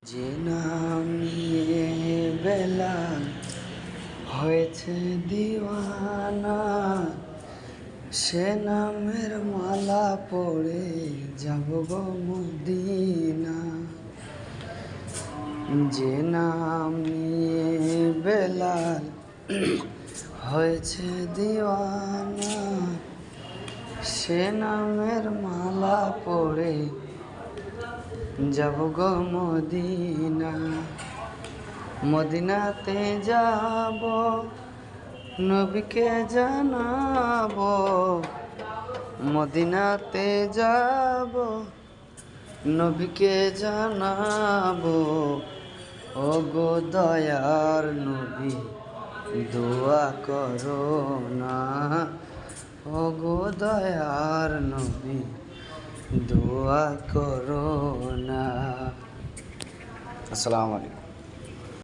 যে নাম নিয়ে বেলাল হয়েছে দিওয়ানা, সে নামের মালা পড়ে যাব গো মদিনা। যে নাম নিয়ে বেলাল হয়েছে দিওয়ানা, সে নামের মালা পড়ে যাব গো মদিনা। মদিনাতে যাব, নবীকে জানাবো। মদিনাতে যাব, নবীকে জানাবো। ও গো দয়ার নবী, দোয়া করো না। ও গো দয়ার নবী, দোয়া করো না। আসসালামু আলাইকুম।